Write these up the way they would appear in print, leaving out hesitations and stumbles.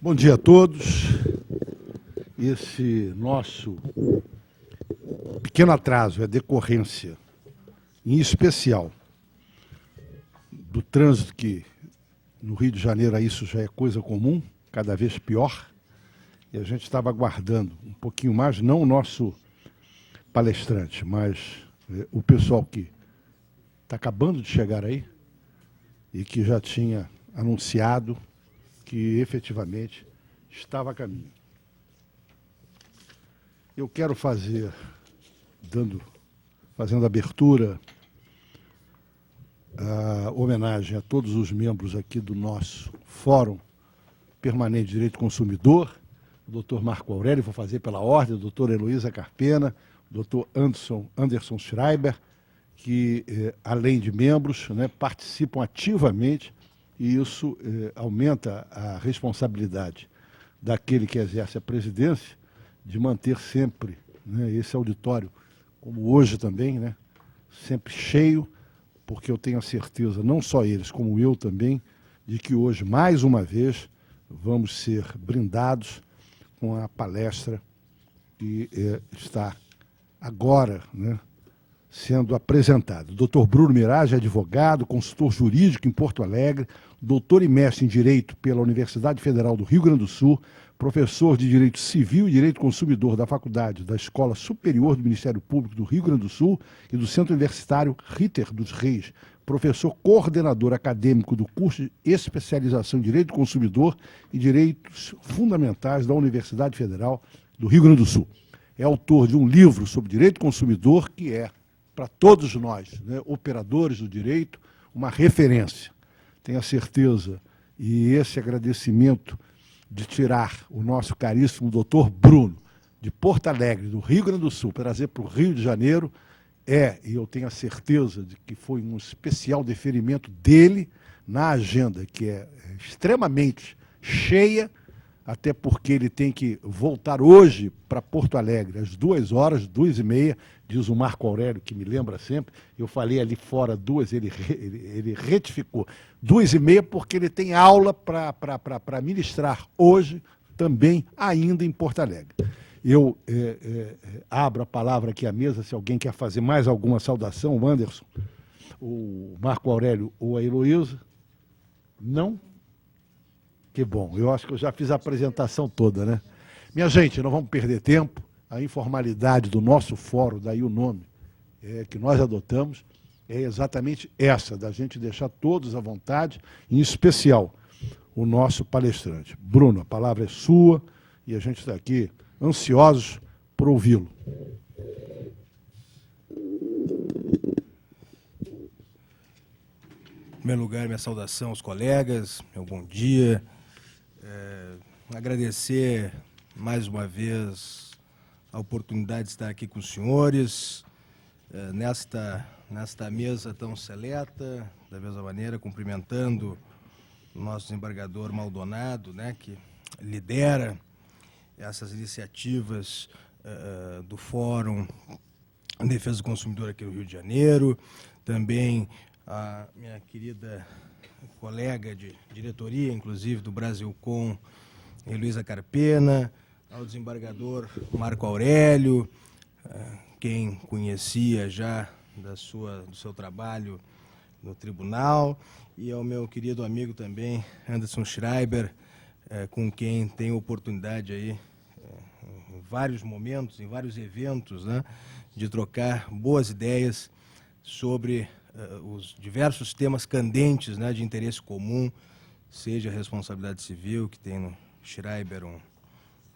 Bom dia a todos. Esse nosso pequeno atraso é decorrência, em especial, do trânsito que no Rio de Janeiro isso já é coisa comum, cada vez pior, e a gente estava aguardando um pouquinho mais, não o nosso palestrante, mas o pessoal que está acabando de chegar aí e que já tinha anunciado que efetivamente estava a caminho. Eu quero fazendo abertura, a homenagem a todos os membros aqui do nosso Fórum Permanente de Direito do Consumidor, o doutor Marco Aurélio, vou fazer pela ordem, a doutora Heloísa Carpena, o doutor Anderson Schreiber, que, além de membros, participam ativamente, e isso aumenta a responsabilidade daquele que exerce a presidência de manter sempre esse auditório, como hoje também, sempre cheio, porque eu tenho a certeza, não só eles, como eu também, de que hoje, mais uma vez, vamos ser brindados com a palestra que está agora sendo apresentado. O Dr. Bruno Mirage é advogado, consultor jurídico em Porto Alegre, doutor e mestre em Direito pela Universidade Federal do Rio Grande do Sul, professor de Direito Civil e Direito Consumidor da Faculdade da Escola Superior do Ministério Público do Rio Grande do Sul e do Centro Universitário Ritter dos Reis, professor coordenador acadêmico do curso de especialização em Direito do Consumidor e Direitos Fundamentais da Universidade Federal do Rio Grande do Sul. É autor de um livro sobre direito do consumidor que é, para todos nós, operadores do direito, uma referência. Tenho a certeza, e esse agradecimento de tirar o nosso caríssimo doutor Bruno, de Porto Alegre, do Rio Grande do Sul, trazer para o Rio de Janeiro, e eu tenho a certeza de que foi um especial deferimento dele na agenda, que é extremamente cheia, até porque ele tem que voltar hoje para Porto Alegre, às 2h, 2h30, diz o Marco Aurélio, que me lembra sempre, eu falei ali fora 2, ele retificou, 2h30, porque ele tem aula para ministrar hoje, também, ainda em Porto Alegre. Eu abro a palavra aqui à mesa, se alguém quer fazer mais alguma saudação, o Anderson, o Marco Aurélio ou a Heloísa. Não? Que bom, eu acho que eu já fiz a apresentação toda, Minha gente, não vamos perder tempo, a informalidade do nosso fórum, daí o nome que nós adotamos, é exatamente essa, da gente deixar todos à vontade, em especial o nosso palestrante. Bruno, a palavra é sua e a gente está aqui ansiosos por ouvi-lo. Em primeiro lugar, minha saudação aos colegas, meu bom dia. Agradecer mais uma vez a oportunidade de estar aqui com os senhores, nesta mesa tão seleta, da mesma maneira, cumprimentando o nosso desembargador Maldonado, que lidera essas iniciativas do Fórum em Defesa do Consumidor aqui no Rio de Janeiro, também a minha querida colega de diretoria, inclusive, do Brasilcom, Heloísa Carpena, ao desembargador Marco Aurélio, quem conhecia já do seu trabalho no tribunal, e ao meu querido amigo também, Anderson Schreiber, com quem tenho oportunidade aí, em vários momentos, em vários eventos, de trocar boas ideias sobre os diversos temas candentes de interesse comum, seja a responsabilidade civil, que tem no Schreiber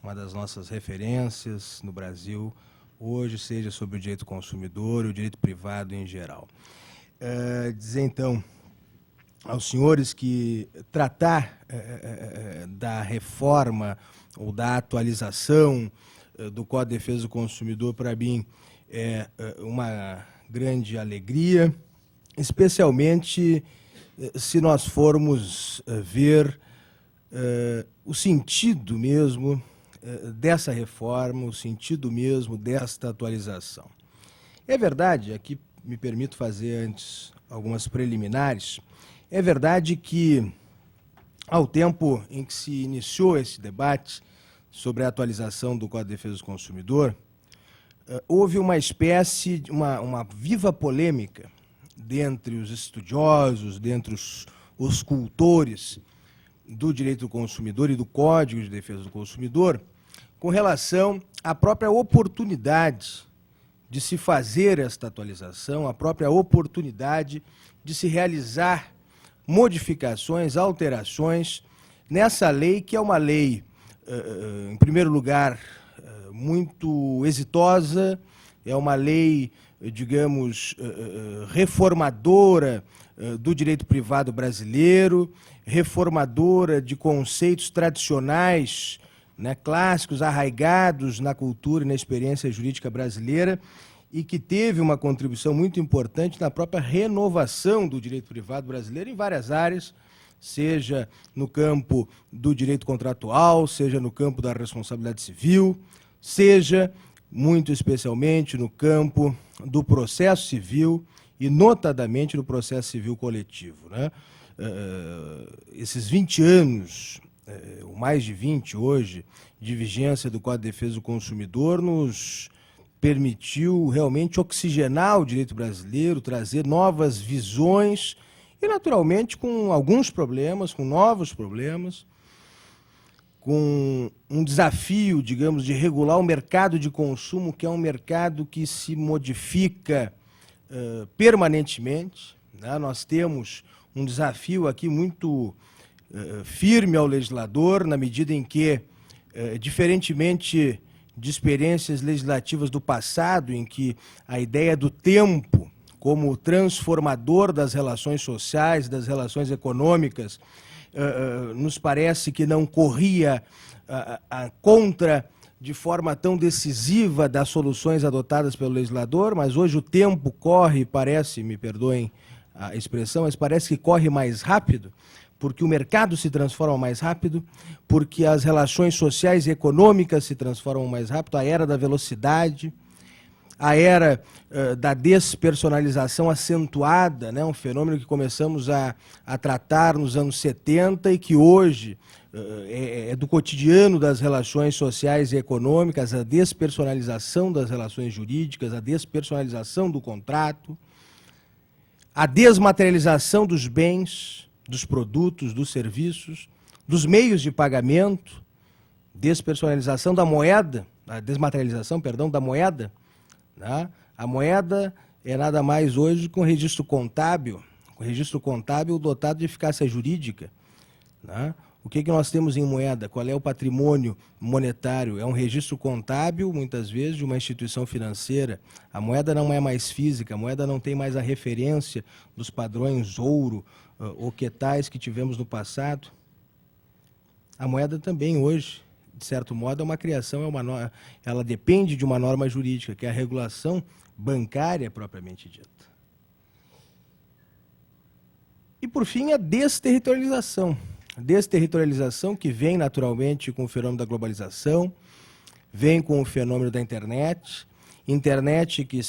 uma das nossas referências no Brasil, hoje, seja sobre o direito do consumidor e o direito privado em geral. Dizer, então, aos senhores que tratar da reforma ou da atualização do Código de Defesa do Consumidor, para mim, é uma grande alegria, especialmente se nós formos ver o sentido mesmo dessa reforma, o sentido mesmo desta atualização. É verdade, aqui me permito fazer antes algumas preliminares, é verdade que ao tempo em que se iniciou esse debate sobre a atualização do Código de Defesa do Consumidor, houve uma espécie, uma viva polêmica dentre os estudiosos, dentre os cultores do direito do consumidor e do Código de Defesa do Consumidor, com relação à própria oportunidade de se fazer esta atualização, a própria oportunidade de se realizar modificações, alterações nessa lei, que é uma lei, em primeiro lugar, muito exitosa, é uma lei, digamos, reformadora do direito privado brasileiro, reformadora de conceitos tradicionais, né, clássicos, arraigados na cultura e na experiência jurídica brasileira, e que teve uma contribuição muito importante na própria renovação do direito privado brasileiro em várias áreas, seja no campo do direito contratual, seja no campo da responsabilidade civil, seja, muito especialmente, no campo do processo civil e, notadamente, no processo civil coletivo, né? Esses 20 anos, ou mais de 20 hoje, de vigência do Código de Defesa do Consumidor nos permitiu realmente oxigenar o direito brasileiro, trazer novas visões e, naturalmente, com alguns problemas, com novos problemas, com um desafio, digamos, de regular o mercado de consumo, que é um mercado que se modifica permanentemente, né? Nós temos um desafio aqui muito firme ao legislador, na medida em que, diferentemente de experiências legislativas do passado, em que a ideia do tempo como transformador das relações sociais, das relações econômicas, nos parece que não corria contra de forma tão decisiva das soluções adotadas pelo legislador, mas hoje o tempo corre, parece, me perdoem a expressão, mas parece que corre mais rápido, porque o mercado se transforma mais rápido, porque as relações sociais e econômicas se transformam mais rápido, a era da velocidade, a era da despersonalização acentuada, né, um fenômeno que começamos a tratar nos anos 70 e que hoje é do cotidiano das relações sociais e econômicas, a despersonalização das relações jurídicas, a despersonalização do contrato, a desmaterialização dos bens, dos produtos, dos serviços, dos meios de pagamento, despersonalização da moeda, a desmaterialização, perdão, da moeda, né? A moeda é nada mais hoje que um registro contábil dotado de eficácia jurídica, né? O que nós temos em moeda? Qual é o patrimônio monetário? É um registro contábil, muitas vezes, de uma instituição financeira. A moeda não é mais física, a moeda não tem mais a referência dos padrões ouro ou quetais que tivemos no passado. A moeda também hoje, de certo modo, é uma criação, ela depende de uma norma jurídica, que é a regulação bancária propriamente dita. E, por fim, a desterritorialização. A desterritorialização que vem naturalmente com o fenômeno da globalização, vem com o fenômeno da internet que,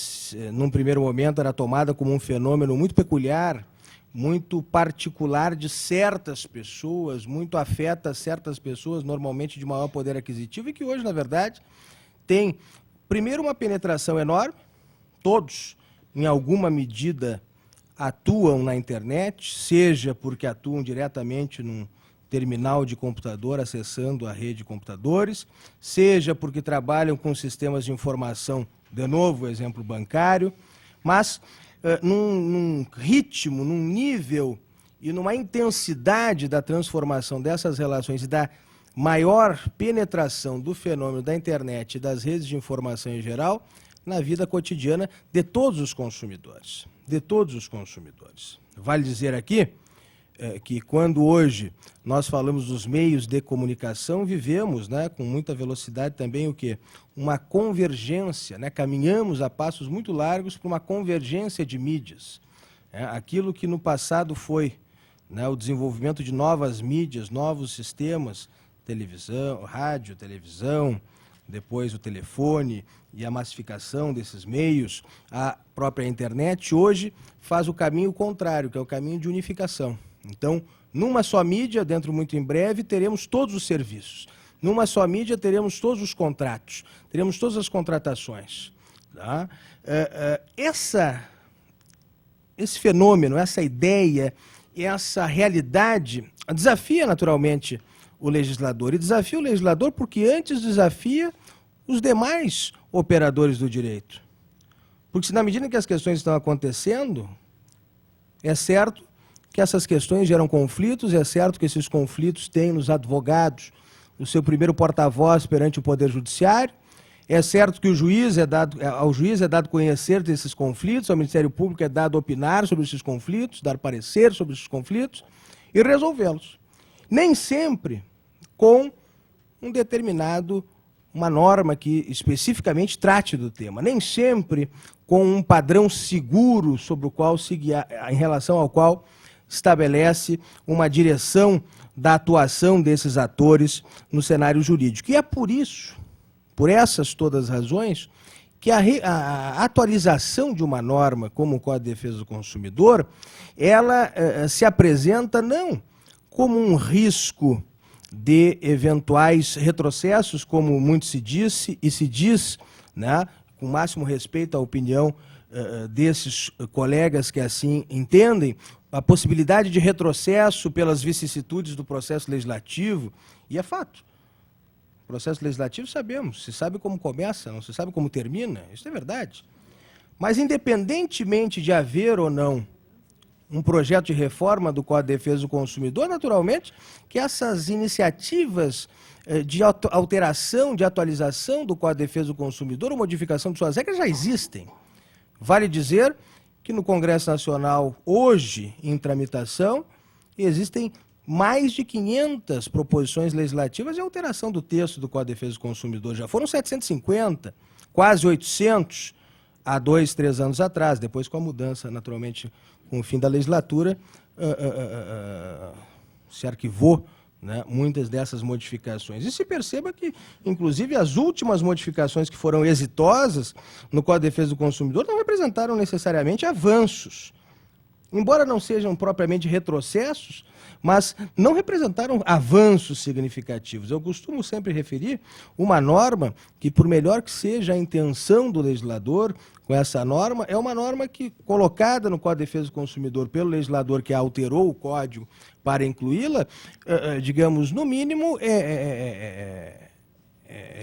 num primeiro momento, era tomada como um fenômeno muito peculiar, muito particular de certas pessoas, muito afeta certas pessoas, normalmente de maior poder aquisitivo, e que hoje, na verdade, tem, primeiro, uma penetração enorme, todos, em alguma medida, atuam na internet, seja porque atuam diretamente num terminal de computador acessando a rede de computadores, seja porque trabalham com sistemas de informação, de novo, exemplo bancário, mas num ritmo, num nível e numa intensidade da transformação dessas relações e da maior penetração do fenômeno da internet e das redes de informação em geral na vida cotidiana de todos os consumidores. De todos os consumidores. Vale dizer aqui que quando hoje nós falamos dos meios de comunicação, vivemos, né, com muita velocidade também o quê? Uma convergência, né? Caminhamos a passos muito largos para uma convergência de mídias. Aquilo que no passado foi, né, o desenvolvimento de novas mídias, novos sistemas, televisão, rádio, televisão, depois o telefone e a massificação desses meios, a própria internet, hoje faz o caminho contrário, que é o caminho de unificação. Então, numa só mídia, dentro muito em breve, teremos todos os serviços. Numa só mídia, teremos todos os contratos, teremos todas as contratações. Tá? Esse fenômeno, essa ideia, essa realidade desafia naturalmente o legislador. E desafia o legislador porque antes desafia os demais operadores do direito. Porque se na medida que as questões estão acontecendo, é certo que essas questões geram conflitos, é certo que esses conflitos têm nos advogados o seu primeiro porta-voz perante o Poder Judiciário, é certo que ao juiz é dado conhecer desses conflitos, ao Ministério Público é dado opinar sobre esses conflitos, dar parecer sobre esses conflitos e resolvê-los. Nem sempre com uma norma que especificamente trate do tema, nem sempre com um padrão seguro sobre o qual se guiar, em relação ao qual estabelece uma direção da atuação desses atores no cenário jurídico. E é por isso, por essas todas as razões, que a atualização de uma norma como o Código de Defesa do Consumidor, ela se apresenta não como um risco de eventuais retrocessos, como muito se disse e se diz, né, com o máximo respeito à opinião desses colegas que assim entendem, a possibilidade de retrocesso pelas vicissitudes do processo legislativo, e é fato. O processo legislativo sabemos, se sabe como começa, não se sabe como termina, isso é verdade. Mas independentemente de haver ou não um projeto de reforma do Código de Defesa do Consumidor, naturalmente que essas iniciativas de alteração, de atualização do Código de Defesa do Consumidor ou modificação de suas regras já existem. Vale dizer que no Congresso Nacional, hoje, em tramitação, existem mais de 500 proposições legislativas de alteração do texto do Código de Defesa do Consumidor. Já foram 750, quase 800, há 2, 3 anos atrás. Depois, com a mudança, naturalmente, com o fim da legislatura, se arquivou, né, muitas dessas modificações. E se perceba que, inclusive, as últimas modificações que foram exitosas no Código de Defesa do Consumidor não representaram necessariamente avanços. Embora não sejam propriamente retrocessos, mas não representaram avanços significativos. Eu costumo sempre referir uma norma que, por melhor que seja a intenção do legislador com essa norma, é uma norma que, colocada no Código de Defesa do Consumidor pelo legislador que alterou o Código para incluí-la, digamos, no mínimo,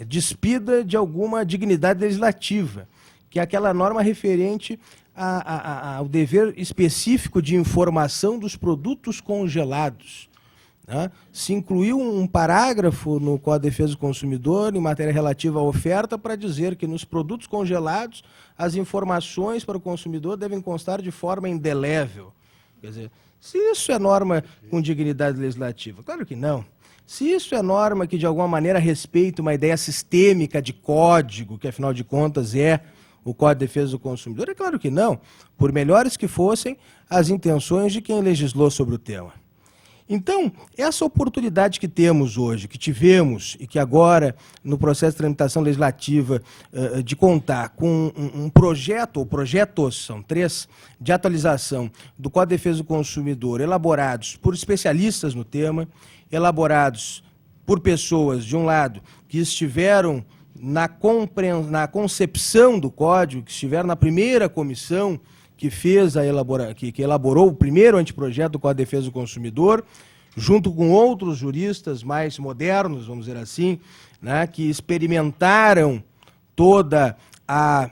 despida de alguma dignidade legislativa, que é aquela norma referente ao dever específico de informação dos produtos congelados. Né? Se incluiu um parágrafo no Código de Defesa do Consumidor, em matéria relativa à oferta, para dizer que nos produtos congelados as informações para o consumidor devem constar de forma indelével. Quer dizer, se isso é norma com dignidade legislativa? Claro que não. Se isso é norma que, de alguma maneira, respeita uma ideia sistêmica de código, que, afinal de contas, é o Código de Defesa do Consumidor? É claro que não, por melhores que fossem as intenções de quem legislou sobre o tema. Então, essa oportunidade que temos hoje, que tivemos e que agora, no processo de tramitação legislativa, de contar com um projeto, ou projetos, são 3, de atualização do Código de Defesa do Consumidor, elaborados por especialistas no tema, elaborados por pessoas, de um lado, que estiveram na concepção do Código, que estiveram na primeira comissão que elaborou o primeiro anteprojeto do Código de Defesa do Consumidor, junto com outros juristas mais modernos, vamos dizer assim, né, que experimentaram toda a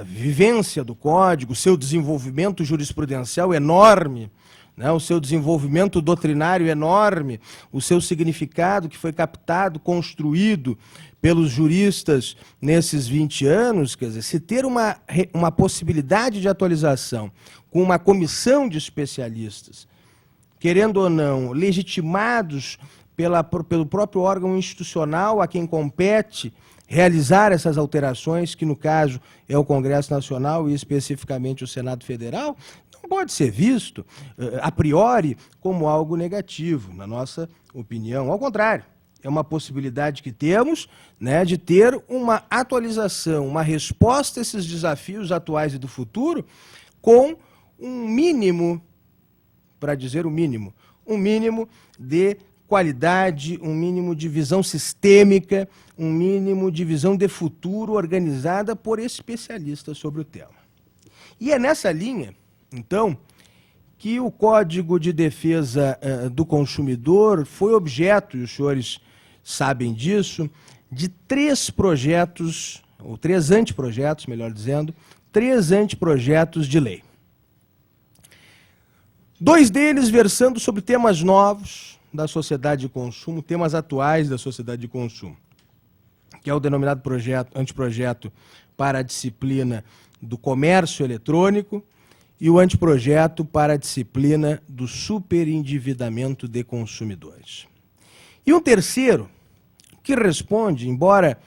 vivência do Código, o seu desenvolvimento jurisprudencial enorme, né, o seu desenvolvimento doutrinário enorme, o seu significado que foi captado, construído pelos juristas nesses 20 anos. Quer dizer, se ter uma possibilidade de atualização com uma comissão de especialistas, querendo ou não, legitimados pelo próprio órgão institucional a quem compete realizar essas alterações, que no caso é o Congresso Nacional e especificamente o Senado Federal, não pode ser visto, a priori, como algo negativo, na nossa opinião. Ao contrário, é uma possibilidade que temos, né, de ter uma atualização, uma resposta a esses desafios atuais e do futuro, com um mínimo para dizer o mínimo. Um mínimo de qualidade, um mínimo de visão sistêmica, um mínimo de visão de futuro organizada por especialistas sobre o tema. E é nessa linha, então, que o Código de Defesa do Consumidor foi objeto, e os senhores sabem disso, de 3 projetos, ou 3 anteprojetos, melhor dizendo, 3 anteprojetos de lei. 2 deles versando sobre temas novos da sociedade de consumo, temas atuais da sociedade de consumo, que é o denominado anteprojeto para a disciplina do comércio eletrônico e o anteprojeto para a disciplina do superendividamento de consumidores. E um terceiro, que responde, embora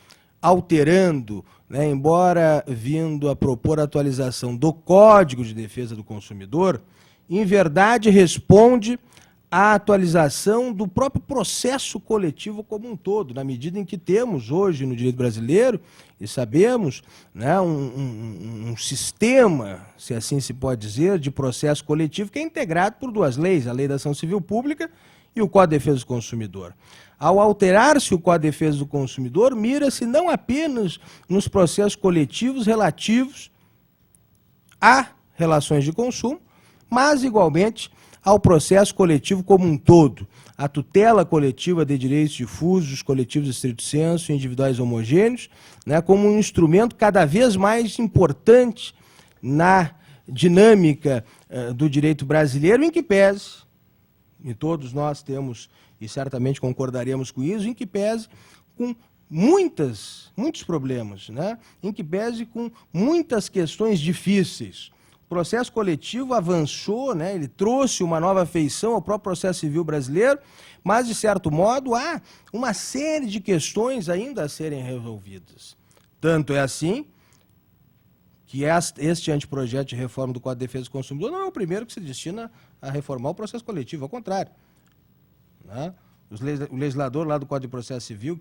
alterando, né, embora vindo a propor a atualização do Código de Defesa do Consumidor, em verdade responde à atualização do próprio processo coletivo como um todo, na medida em que temos hoje no direito brasileiro, e sabemos, né, um sistema, se assim se pode dizer, de processo coletivo que é integrado por 2 leis, a Lei da Ação Civil Pública e o Código de Defesa do Consumidor. Ao alterar-se o Código de Defesa do Consumidor, mira-se não apenas nos processos coletivos relativos a relações de consumo, mas, igualmente, ao processo coletivo como um todo, a tutela coletiva de direitos difusos, coletivos de estrito senso, individuais homogêneos, né, como um instrumento cada vez mais importante na dinâmica do direito brasileiro, em que pese, e todos nós temos, e certamente concordaremos com isso, em que pese com muitos problemas, né, em que pese com muitas questões difíceis. O processo coletivo avançou, né, ele trouxe uma nova feição ao próprio processo civil brasileiro, mas, de certo modo, há uma série de questões ainda a serem resolvidas. Tanto é assim que este anteprojeto de reforma do Código de Defesa do Consumidor não é o primeiro que se destina a reformar o processo coletivo, ao contrário. Né? O legislador lá do Código de Processo Civil,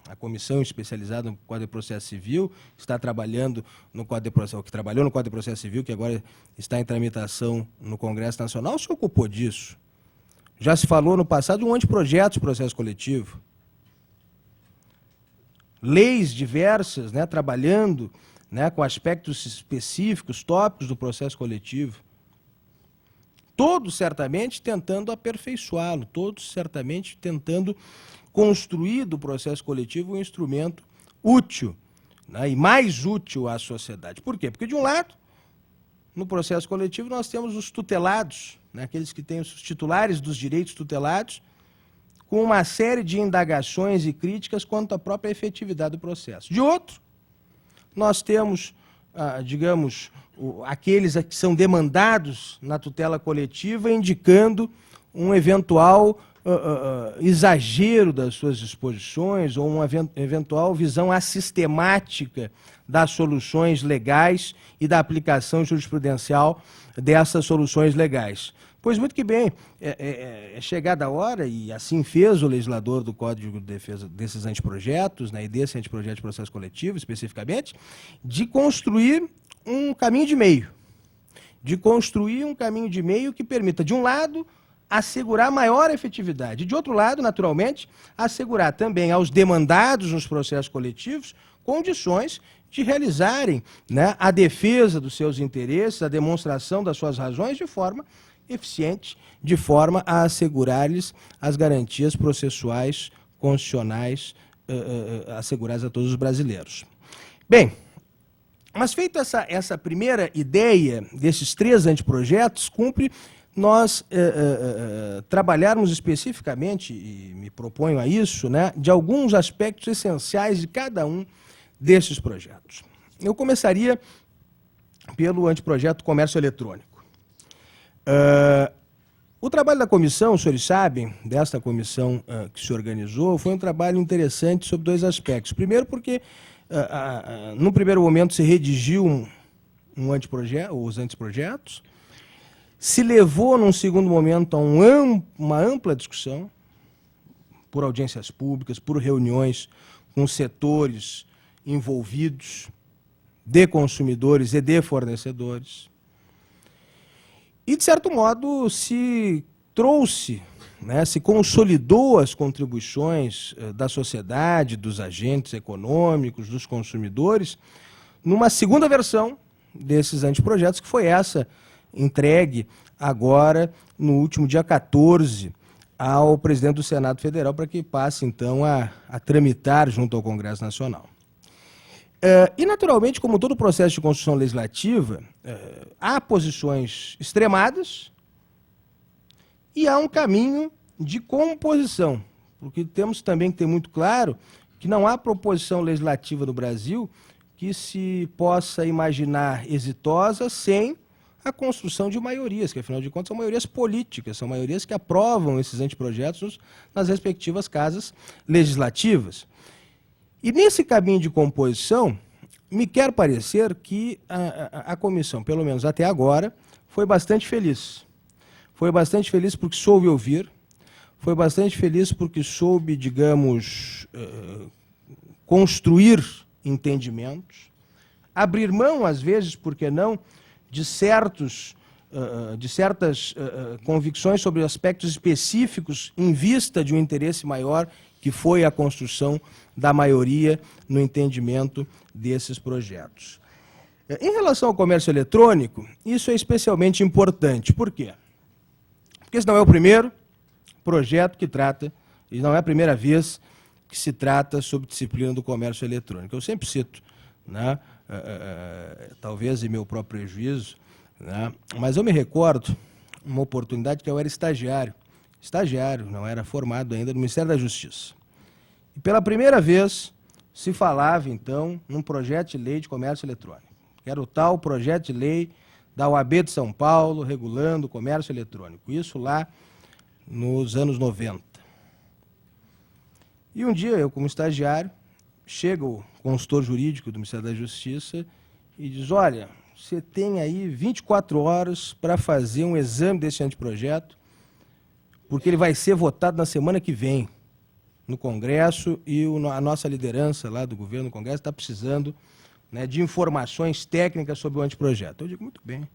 a comissão especializada no Código de Processo Civil, está trabalhando no Código de Processo, que trabalhou no Código de Processo Civil, que agora está em tramitação no Congresso Nacional, se ocupou disso. Já se falou no passado de um anteprojeto de processo coletivo. Leis diversas, né, trabalhando, né, com aspectos específicos, tópicos do processo coletivo. Todos, certamente, tentando aperfeiçoá-lo, todos, certamente, tentando construir do processo coletivo um instrumento útil, né, e mais útil à sociedade. Por quê? Porque, de um lado, no processo coletivo, nós temos os tutelados, né, aqueles que têm os titulares dos direitos tutelados, com uma série de indagações e críticas quanto à própria efetividade do processo. De outro, nós temos, digamos, aqueles que são demandados na tutela coletiva, indicando um eventual exagero das suas disposições ou uma eventual visão assistemática das soluções legais e da aplicação jurisprudencial dessas soluções legais. Pois muito que bem, é chegada a hora, e assim fez o legislador do Código de Defesa desses anteprojetos, né, e desse anteprojeto de processo coletivo, especificamente, de construir um caminho de meio. Que permita, de um lado, assegurar maior efetividade, e, de outro lado, naturalmente, assegurar também aos demandados nos processos coletivos condições de realizarem, né, a defesa dos seus interesses, a demonstração das suas razões de forma eficiente, de forma a assegurar-lhes as garantias processuais, constitucionais, asseguradas a todos os brasileiros. Bem, mas feita essa primeira ideia desses 3 anteprojetos, cumpre nós trabalharmos especificamente, e me proponho a isso, né, de alguns aspectos essenciais de cada um desses projetos. Eu começaria pelo anteprojeto Comércio Eletrônico. O trabalho da comissão, os senhores sabem, desta comissão que se organizou, foi um trabalho interessante sobre 2 aspectos. Primeiro porque, no primeiro momento, se redigiu os anteprojetos, se levou, num segundo momento, a uma ampla discussão, por audiências públicas, por reuniões com setores envolvidos, de consumidores e de fornecedores. E, de certo modo, se trouxe, né, se consolidou as contribuições da sociedade, dos agentes econômicos, dos consumidores, numa segunda versão desses anteprojetos, que foi essa entregue agora, no último dia 14, ao presidente do Senado Federal, para que passe, então, a tramitar junto ao Congresso Nacional. E, naturalmente, como todo processo de construção legislativa, há posições extremadas e há um caminho de composição, porque temos também que ter muito claro que não há proposição legislativa no Brasil que se possa imaginar exitosa sem a construção de maiorias, que, afinal de contas, são maiorias políticas, são maiorias que aprovam esses anteprojetos nas respectivas casas legislativas. E nesse caminho de composição, me quer parecer que a comissão, pelo menos até agora, foi bastante feliz. Foi bastante feliz porque soube ouvir, foi bastante feliz porque soube, digamos, construir entendimentos, abrir mão, às vezes, por que não, de certas convicções sobre aspectos específicos em vista de um interesse maior, que foi a construção da maioria no entendimento desses projetos. Em relação ao comércio eletrônico, isso é especialmente importante. Por quê? Porque esse não é o primeiro projeto que trata, e não é a primeira vez que se trata sobre disciplina do comércio eletrônico. Eu sempre cito, né, talvez em meu próprio prejuízo, né, mas eu me recordo uma oportunidade que eu era estagiário, não era formado ainda no Ministério da Justiça. E pela primeira vez se falava, então, num projeto de lei de comércio eletrônico, que era o tal projeto de lei da OAB de São Paulo, regulando o comércio eletrônico. Isso lá nos anos 90. E um dia, eu como estagiário, chega o consultor jurídico do Ministério da Justiça e diz: olha, você tem aí 24 horas para fazer um exame desse anteprojeto, porque ele vai ser votado na semana que vem no Congresso e a nossa liderança lá do governo no Congresso está precisando, né, de informações técnicas sobre o anteprojeto. Eu digo: muito bem.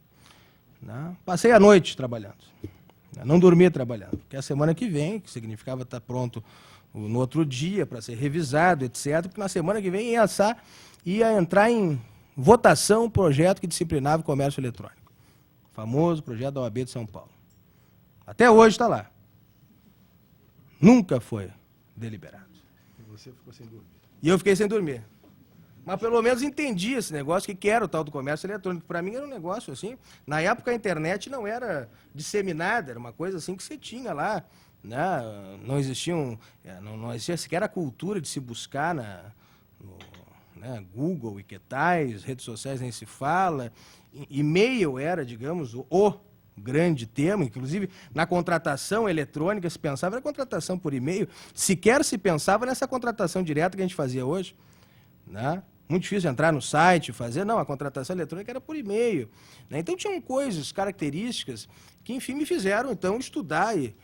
Né? Passei a noite trabalhando. Não dormi trabalhando, porque a semana que vem, que significava estar pronto no outro dia para ser revisado, etc., porque na semana que vem ia entrar em votação o projeto que disciplinava o comércio eletrônico. O famoso projeto da OAB de São Paulo. Até hoje está lá. Nunca foi deliberado. E você ficou sem dormir. E eu fiquei sem dormir. Mas pelo menos entendi esse negócio, que era o tal do comércio eletrônico. Para mim era um negócio assim. Na época a internet não era disseminada, era uma coisa assim que você tinha lá. Né? Não existia sequer a cultura de se buscar no Google e que tais, redes sociais nem se fala. E-mail era, digamos, o grande tema. Inclusive, na contratação eletrônica se pensava na contratação por e-mail. Sequer se pensava nessa contratação direta que a gente fazia hoje. Né? Muito difícil entrar no site, fazer, não, a contratação eletrônica era por e-mail. Né? Então tinham coisas, características, que enfim me fizeram então estudar e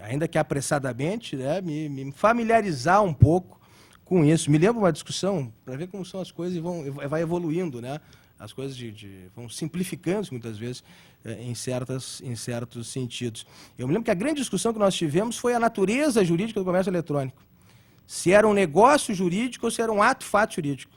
ainda que apressadamente, né, me familiarizar um pouco com isso. Me lembro uma discussão, para ver como são as coisas e vai evoluindo, né? As coisas vão simplificando-se muitas vezes em certos sentidos. Eu me lembro que a grande discussão que nós tivemos foi a natureza jurídica do comércio eletrônico. Se era um negócio jurídico ou se era um ato-fato jurídico.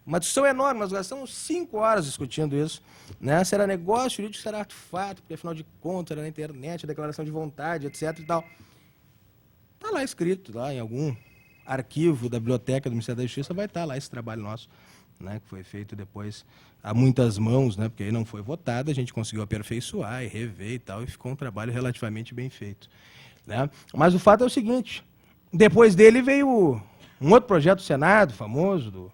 Uma discussão enorme, nós gastamos 5 horas discutindo isso. Né? Se era negócio jurídico, se era ato-fato, porque afinal de contas era na internet, a declaração de vontade, etc. e tal. Está lá escrito, lá em algum arquivo da biblioteca do Ministério da Justiça, vai estar lá esse trabalho nosso, né, que foi feito depois a muitas mãos, né, porque aí não foi votado, a gente conseguiu aperfeiçoar e rever e tal, e ficou um trabalho relativamente bem feito. Né? Mas o fato é o seguinte: depois dele veio um outro projeto do Senado, famoso, do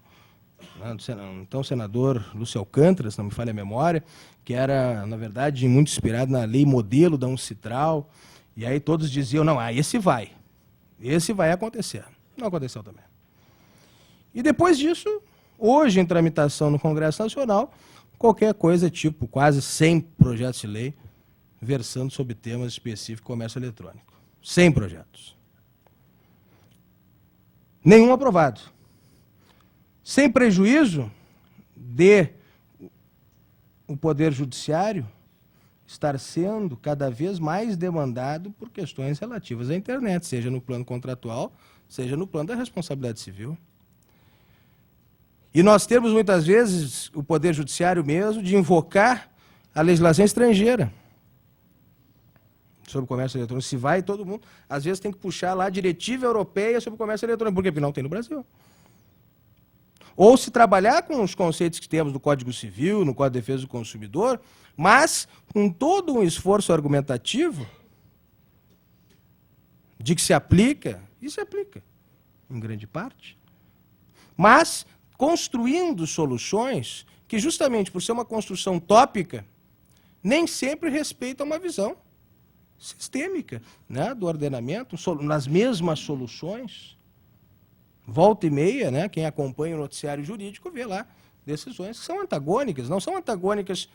então senador Lúcio Alcântara, se não me falha a memória, que era, na verdade, muito inspirado na lei modelo da Uncitral, e aí todos diziam: não, esse vai acontecer. Não aconteceu também. E depois disso, hoje em tramitação no Congresso Nacional, qualquer coisa, tipo quase 100 projetos de lei, versando sobre temas específicos do comércio eletrônico. 100 projetos. Nenhum aprovado. Sem prejuízo de o Poder Judiciário estar sendo cada vez mais demandado por questões relativas à internet, seja no plano contratual, seja no plano da responsabilidade civil. E nós temos, muitas vezes, o Poder Judiciário mesmo de invocar a legislação estrangeira sobre o comércio eletrônico. Se vai todo mundo, às vezes tem que puxar lá a diretiva europeia sobre o comércio eletrônico, porque não tem no Brasil. Ou se trabalhar com os conceitos que temos no Código Civil, no Código de Defesa do Consumidor, mas com todo um esforço argumentativo de que se aplica, e se aplica, em grande parte, mas construindo soluções que, justamente por ser uma construção tópica, nem sempre respeitam uma visão sistêmica, né, do ordenamento, nas mesmas soluções. Volta e meia, né, quem acompanha o noticiário jurídico vê lá decisões que são antagônicas, não são antagônicas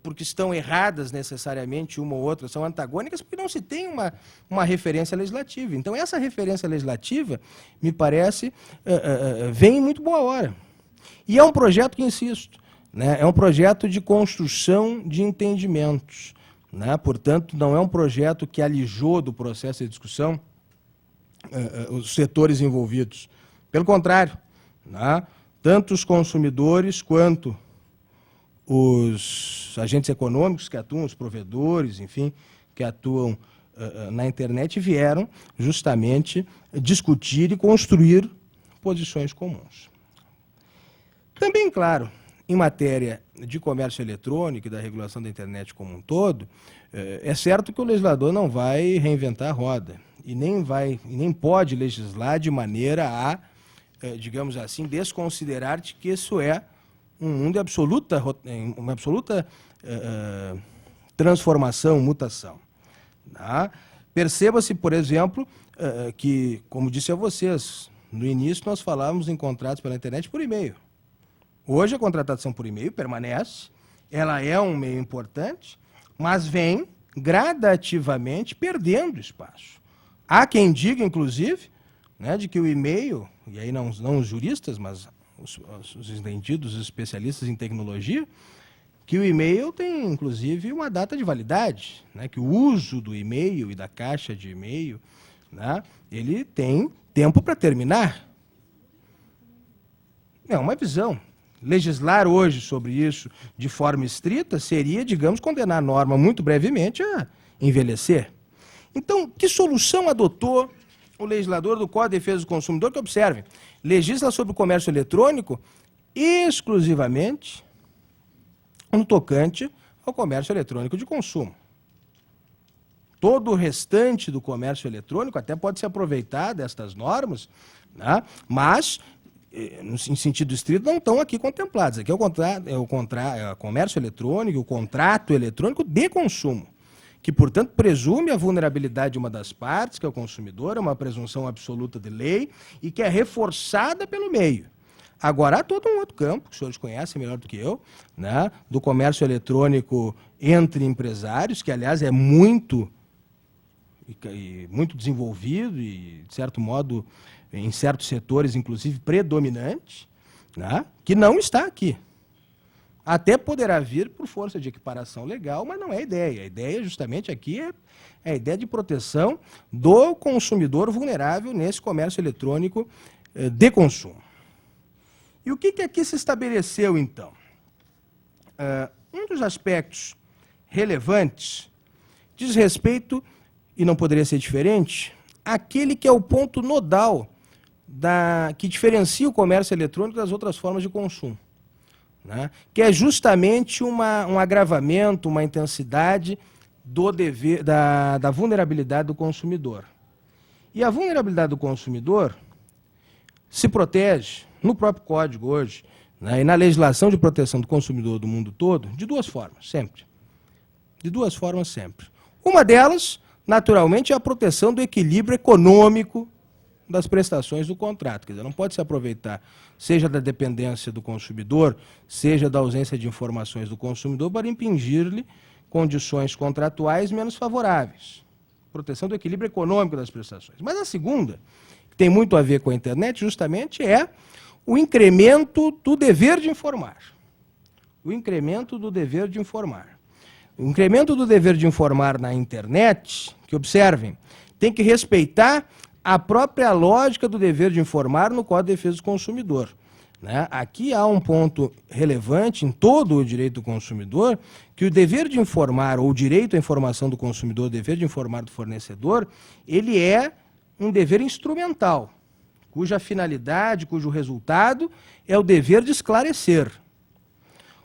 porque estão erradas necessariamente uma ou outra, são antagônicas porque não se tem uma referência legislativa. Então, essa referência legislativa, me parece, vem em muito boa hora. E é um projeto que, insisto, né, é um projeto de construção de entendimentos. Né? Portanto, não é um projeto que alijou do processo de discussão os setores envolvidos. Pelo contrário, né? Tanto os consumidores quanto os agentes econômicos que atuam, os provedores, enfim, que atuam na internet, vieram justamente discutir e construir posições comuns. Também, claro, em matéria de comércio eletrônico e da regulação da internet como um todo, é certo que o legislador não vai reinventar a roda e nem pode legislar de maneira a, digamos assim, desconsiderar de que isso é um mundo de uma absoluta transformação, mutação. Tá? Perceba-se, por exemplo, que, como disse a vocês, no início nós falávamos em contratos pela internet por e-mail. Hoje a contratação por e-mail permanece, ela é um meio importante, mas vem gradativamente perdendo espaço. Há quem diga, inclusive, né, de que o e-mail, e aí não os juristas, mas os entendidos, os especialistas em tecnologia, que o e-mail tem, inclusive, uma data de validade, né, que o uso do e-mail e da caixa de e-mail, né, ele tem tempo para terminar. É uma visão. Legislar hoje sobre isso de forma estrita seria, digamos, condenar a norma muito brevemente a envelhecer. Então, que solução adotou o legislador do Código de Defesa do Consumidor? Que observem, legisla sobre o comércio eletrônico exclusivamente no tocante ao comércio eletrônico de consumo. Todo o restante do comércio eletrônico até pode se aproveitar destas normas, né, mas em sentido estrito, não estão aqui contemplados. Aqui é o comércio eletrônico, o contrato eletrônico de consumo, que, portanto, presume a vulnerabilidade de uma das partes, que é o consumidor, é uma presunção absoluta de lei e que é reforçada pelo meio. Agora, há todo um outro campo, que os senhores conhecem melhor do que eu, né, do comércio eletrônico entre empresários, que, aliás, é muito desenvolvido e, de certo modo, em certos setores, inclusive, predominante, né, que não está aqui. Até poderá vir por força de equiparação legal, mas não é a ideia. A ideia, justamente, aqui é a ideia de proteção do consumidor vulnerável nesse comércio eletrônico de consumo. E o que aqui se estabeleceu, então? Um dos aspectos relevantes diz respeito, e não poderia ser diferente, àquele que é o ponto nodal que diferencia o comércio eletrônico das outras formas de consumo, né? Que é justamente um agravamento, uma intensidade da vulnerabilidade do consumidor. E a vulnerabilidade do consumidor se protege no próprio Código hoje, né, e na legislação de proteção do consumidor do mundo todo, de duas formas, sempre. De duas formas, sempre. Uma delas, naturalmente, é a proteção do equilíbrio econômico das prestações do contrato. Quer dizer, não pode se aproveitar, seja da dependência do consumidor, seja da ausência de informações do consumidor, para impingir-lhe condições contratuais menos favoráveis. Proteção do equilíbrio econômico das prestações. Mas a segunda, que tem muito a ver com a internet, justamente é o incremento do dever de informar. o incremento do dever de informar. O incremento do dever de informar na internet, que observem, tem que respeitar a própria lógica do dever de informar no Código de Defesa do Consumidor. Né? Aqui há um ponto relevante em todo o direito do consumidor, que o dever de informar, ou o direito à informação do consumidor, o dever de informar do fornecedor, ele é um dever instrumental, cuja finalidade, cujo resultado é o dever de esclarecer.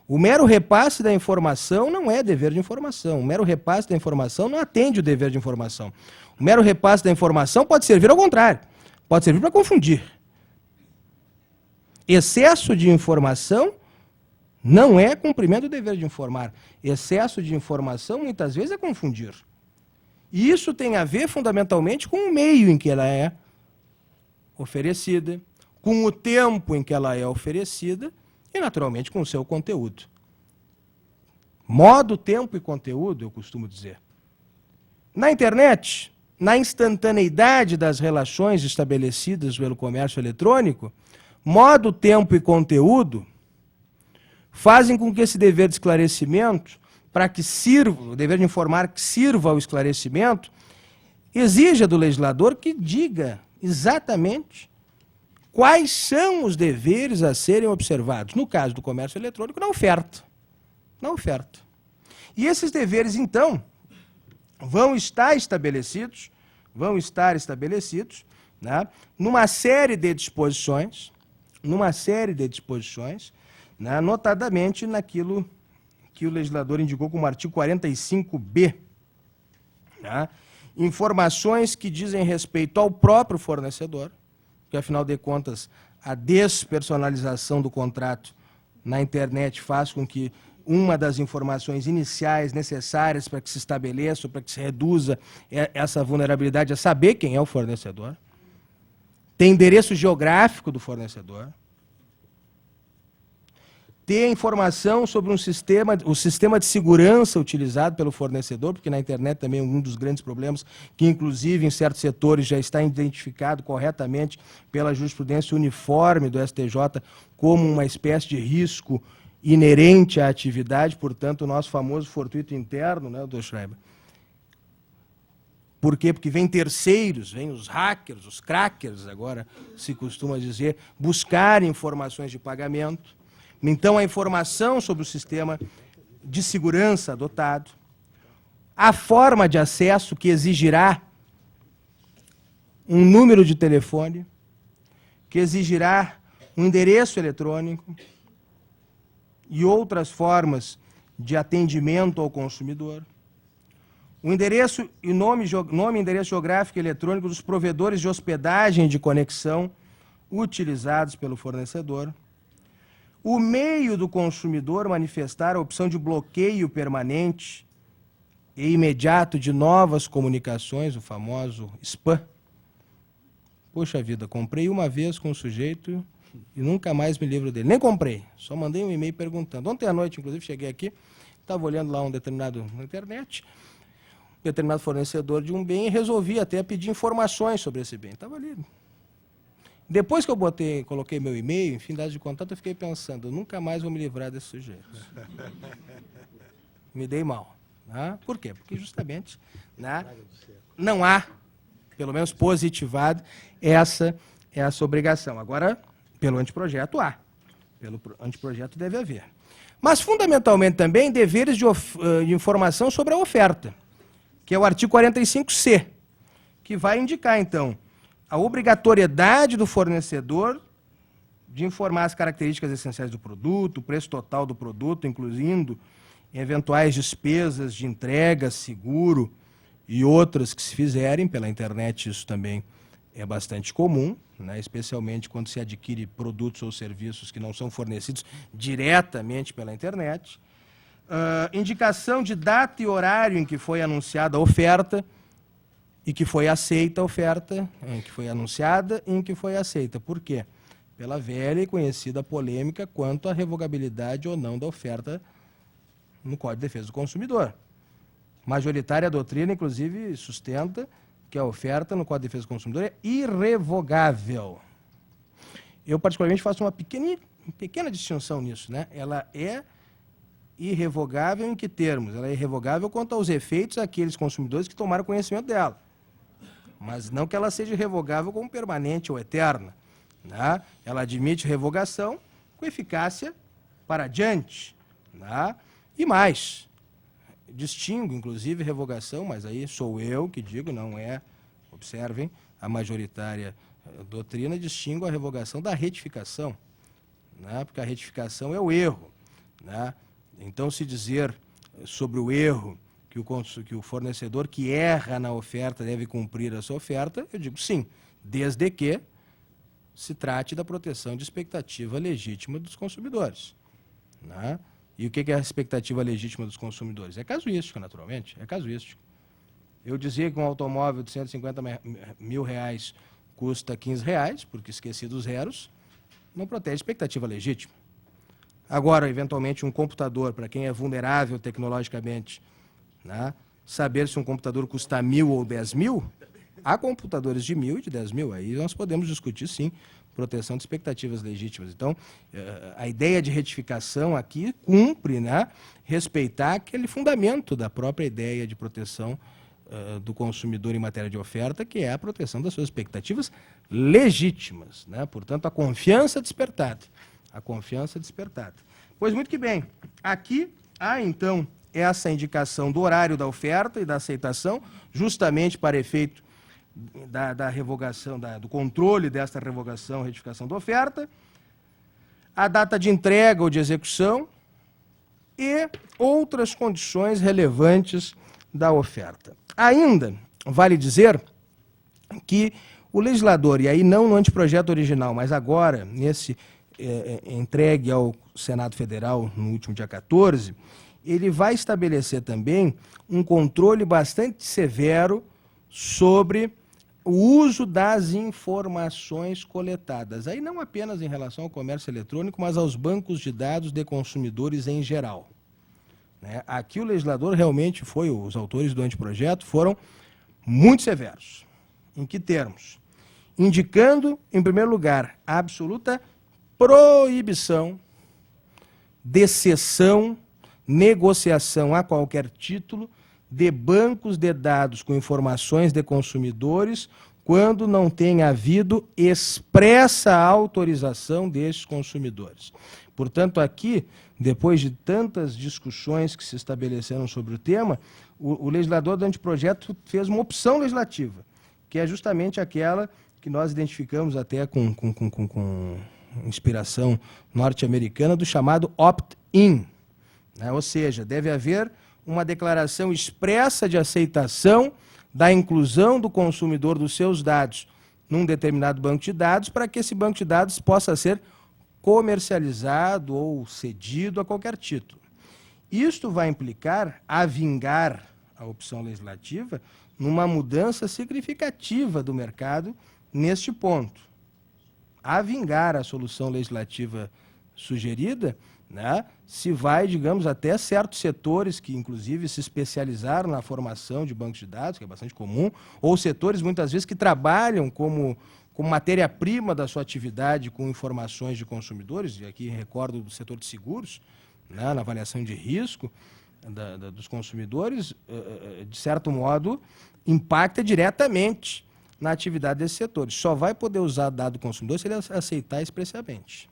O mero repasse da informação não é dever de informação. O mero repasse da informação não atende o dever de informação. O mero repasse da informação pode servir ao contrário. Pode servir para confundir. Excesso de informação não é cumprimento do dever de informar. Excesso de informação, muitas vezes, é confundir. E isso tem a ver, fundamentalmente, com o meio em que ela é oferecida, com o tempo em que ela é oferecida e, naturalmente, com o seu conteúdo. Modo, tempo e conteúdo, eu costumo dizer. Na internet, na instantaneidade das relações estabelecidas pelo comércio eletrônico, modo, tempo e conteúdo fazem com que esse dever de esclarecimento, para que sirva, o dever de informar que sirva ao esclarecimento, exija do legislador que diga exatamente quais são os deveres a serem observados, no caso do comércio eletrônico, na oferta. Na oferta. E esses deveres, então, vão estar estabelecidos, né, numa série de disposições, né, notadamente naquilo que o legislador indicou como artigo 45b, né, informações que dizem respeito ao próprio fornecedor, que, afinal de contas, a despersonalização do contrato na internet faz com que uma das informações iniciais necessárias para que se estabeleça, para que se reduza essa vulnerabilidade, é saber quem é o fornecedor. Tem endereço geográfico do fornecedor. Ter informação sobre o sistema de segurança utilizado pelo fornecedor, porque na internet também é um dos grandes problemas, que inclusive em certos setores já está identificado corretamente pela jurisprudência uniforme do STJ como uma espécie de risco inerente à atividade, portanto, o nosso famoso fortuito interno, né, doutor Schreiber? Por quê? Porque vem terceiros, vem os hackers, os crackers, agora se costuma dizer, buscar informações de pagamento. Então, a informação sobre o sistema de segurança adotado, a forma de acesso que exigirá um número de telefone, que exigirá um endereço eletrônico e outras formas de atendimento ao consumidor, o endereço e nome e endereço geográfico e eletrônico dos provedores de hospedagem e de conexão utilizados pelo fornecedor, o meio do consumidor manifestar a opção de bloqueio permanente e imediato de novas comunicações, o famoso spam. Poxa vida, comprei uma vez com o sujeito e nunca mais me livro dele. Nem comprei, só mandei um e-mail perguntando. Ontem à noite, inclusive, cheguei aqui, estava olhando lá um determinado na internet, determinado fornecedor de um bem e resolvi até pedir informações sobre esse bem. Estava ali. Depois que eu coloquei meu e-mail, enfim, dados de contato, eu fiquei pensando, eu nunca mais vou me livrar desse sujeito. Me dei mal. Né? Por quê? Porque justamente, né, não há, pelo menos positivado, essa obrigação. Agora, pelo anteprojeto há. Pelo anteprojeto deve haver. Mas, fundamentalmente, também deveres de informação sobre a oferta, que é o artigo 45C, que vai indicar, então, a obrigatoriedade do fornecedor de informar as características essenciais do produto, o preço total do produto, incluindo eventuais despesas de entrega, seguro e outras que se fizerem pela internet. Isso também é bastante comum, né, especialmente quando se adquire produtos ou serviços que não são fornecidos diretamente pela internet. Indicação de data e horário em que foi anunciada a oferta, e que foi aceita a oferta, em que foi anunciada e em que foi aceita. Por quê? Pela velha e conhecida polêmica quanto à revogabilidade ou não da oferta no Código de Defesa do Consumidor. Majoritária doutrina, inclusive, sustenta que a oferta no Código de Defesa do Consumidor é irrevogável. Eu, particularmente, faço uma pequena distinção nisso, né? Ela é irrevogável em que termos? Ela é irrevogável quanto aos efeitos daqueles consumidores que tomaram conhecimento dela. Mas não que ela seja irrevogável como permanente ou eterna, né? Ela admite revogação com eficácia para adiante, né? E mais, distingo, inclusive, revogação, mas aí sou eu que digo, não é, observem, a majoritária doutrina, distingo a revogação da retificação, né? Porque a retificação é o erro, né? Então, se dizer sobre o erro que o fornecedor que erra na oferta deve cumprir a sua oferta, eu digo sim, desde que se trate da proteção de expectativa legítima dos consumidores, né? E o que é a expectativa legítima dos consumidores? É casuística, naturalmente, é casuística. Eu dizia que um automóvel de 150 mil reais custa 15 reais, porque esqueci dos zeros, não protege expectativa legítima. Agora, eventualmente, um computador, para quem é vulnerável tecnologicamente, né, saber se um computador custa 1.000 ou 10.000, há computadores de 1.000 e de 10.000, aí nós podemos discutir, sim, proteção de expectativas legítimas. Então, a ideia de retificação aqui cumpre, né, respeitar aquele fundamento da própria ideia de proteção do consumidor em matéria de oferta, que é a proteção das suas expectativas legítimas, né? Portanto, a confiança despertada. A confiança despertada. Pois muito que bem, aqui há, então, essa indicação do horário da oferta e da aceitação, justamente para efeito da revogação, do controle desta revogação, retificação da oferta, a data de entrega ou de execução e outras condições relevantes da oferta. Ainda vale dizer que o legislador, e aí não no anteprojeto original, mas agora, nesse entregue ao Senado Federal no último dia 14, ele vai estabelecer também um controle bastante severo sobre o uso das informações coletadas. Aí não apenas em relação ao comércio eletrônico, mas aos bancos de dados de consumidores em geral. Aqui o legislador realmente os autores do anteprojeto foram muito severos. Em que termos? Indicando, em primeiro lugar, a absoluta proibição de cessão, negociação a qualquer título de bancos de dados com informações de consumidores quando não tenha havido expressa autorização destes consumidores. Portanto, aqui, depois de tantas discussões que se estabeleceram sobre o tema, o legislador do anteprojeto fez uma opção legislativa, que é justamente aquela que nós identificamos até com inspiração norte-americana, do chamado opt-in, né? Ou seja, deve haver uma declaração expressa de aceitação da inclusão do consumidor dos seus dados num determinado banco de dados, para que esse banco de dados possa ser comercializado ou cedido a qualquer título. Isto vai implicar avingar a opção legislativa numa mudança significativa do mercado neste ponto. Avingar a solução legislativa sugerida, né, se vai, digamos, até certos setores que, inclusive, se especializaram na formação de bancos de dados, que é bastante comum, ou setores, muitas vezes, que trabalham como matéria-prima da sua atividade com informações de consumidores, e aqui recordo do setor de seguros, né, na avaliação de risco dos consumidores, de certo modo, impacta diretamente na atividade desses setores. Só vai poder usar dado do consumidor se ele aceitar expressamente.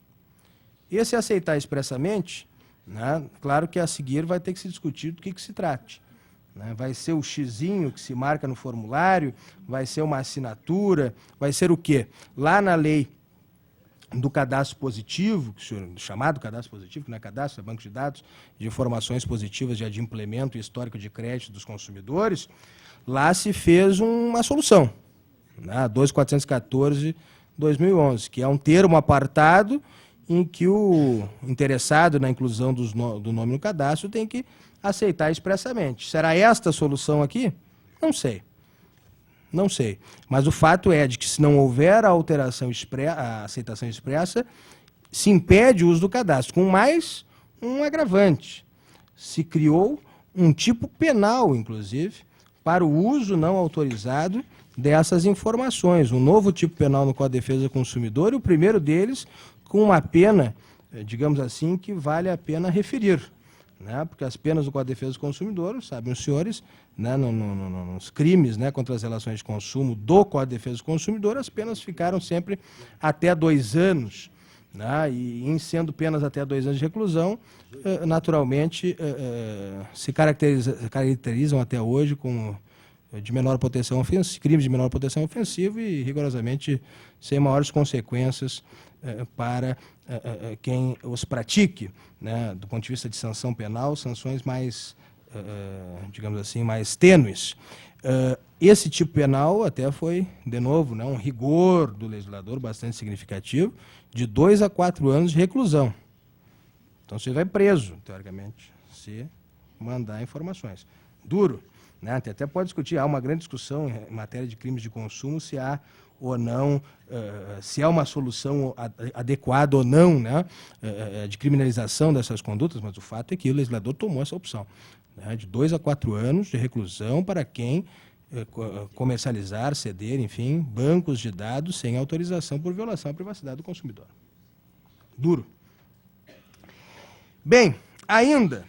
E se aceitar expressamente, né, claro que a seguir vai ter que se discutir do que se trate. Né? Vai ser o xizinho que se marca no formulário, vai ser uma assinatura, vai ser o quê? Lá na lei do cadastro positivo, chamado cadastro positivo, que não é cadastro, é banco de dados de informações positivas de adimplemento e histórico de crédito dos consumidores, lá se fez uma solução, né, 2414/2011, que é um termo apartado em que o interessado na inclusão do nome no cadastro tem que aceitar expressamente. Será esta a solução aqui? Não sei. Não sei. Mas o fato é de que, se não houver a aceitação expressa, se impede o uso do cadastro, com mais um agravante. Se criou um tipo penal, inclusive, para o uso não autorizado dessas informações. Um novo tipo penal no Código de Defesa do Consumidor, e o primeiro deles com uma pena, digamos assim, que vale a pena referir, né? Porque as penas do Código de Defesa do Consumidor, sabem os senhores, né? Nos crimes, né, contra as relações de consumo do Código de Defesa do Consumidor, as penas ficaram sempre até 2 anos. Né? E em sendo penas até 2 anos de reclusão, naturalmente se caracterizam até hoje como de menor potencial ofensiva, crimes de menor potencial ofensiva e rigorosamente sem maiores consequências para quem os pratique, né? Do ponto de vista de sanção penal, sanções mais, digamos assim, mais tênues. Esse tipo penal até foi, de novo, né, um rigor do legislador bastante significativo, de 2 a 4 anos de reclusão. Então você vai preso, teoricamente, se mandar informações. Duro, né? Até pode discutir, há uma grande discussão em matéria de crimes de consumo, se há ou não, se há uma solução adequada ou não, né, de criminalização dessas condutas, mas o fato é que o legislador tomou essa opção, né, de 2 a 4 anos de reclusão para quem comercializar, ceder, enfim, bancos de dados sem autorização por violação à privacidade do consumidor. Duro. Bem, ainda,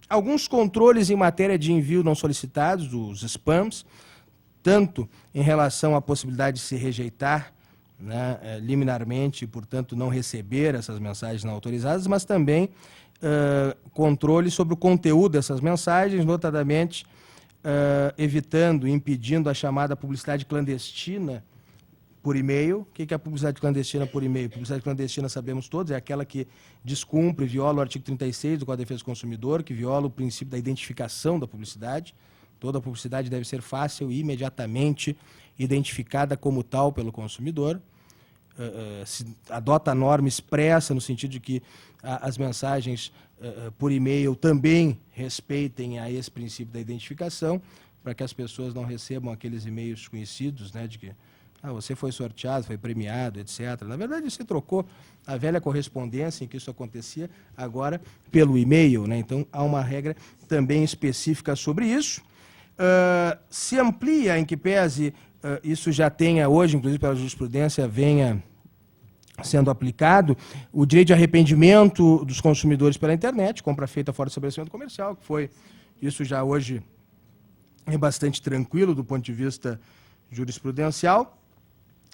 alguns controles em matéria de envio não solicitados, os spams, tanto em relação à possibilidade de se rejeitar, né, liminarmente, e, portanto, não receber essas mensagens não autorizadas, mas também controle sobre o conteúdo dessas mensagens, notadamente evitando, impedindo a chamada publicidade clandestina por e-mail. O que é a publicidade clandestina por e-mail? Publicidade clandestina, sabemos todos, é aquela que descumpre, viola o artigo 36 do Código de Defesa do Consumidor, que viola o princípio da identificação da publicidade. Toda a publicidade deve ser fácil e imediatamente identificada como tal pelo consumidor. Se adota a norma expressa no sentido de que as mensagens por e-mail também respeitem a esse princípio da identificação, para que as pessoas não recebam aqueles e-mails conhecidos, né, de que você foi sorteado, foi premiado, etc. Na verdade, se trocou a velha correspondência em que isso acontecia, agora pelo e-mail, né? Então, há uma regra também específica sobre isso. Se amplia, em que pese isso já tenha hoje, inclusive pela jurisprudência, venha sendo aplicado, o direito de arrependimento dos consumidores pela internet, compra feita fora do estabelecimento comercial, que foi, isso já hoje é bastante tranquilo do ponto de vista jurisprudencial,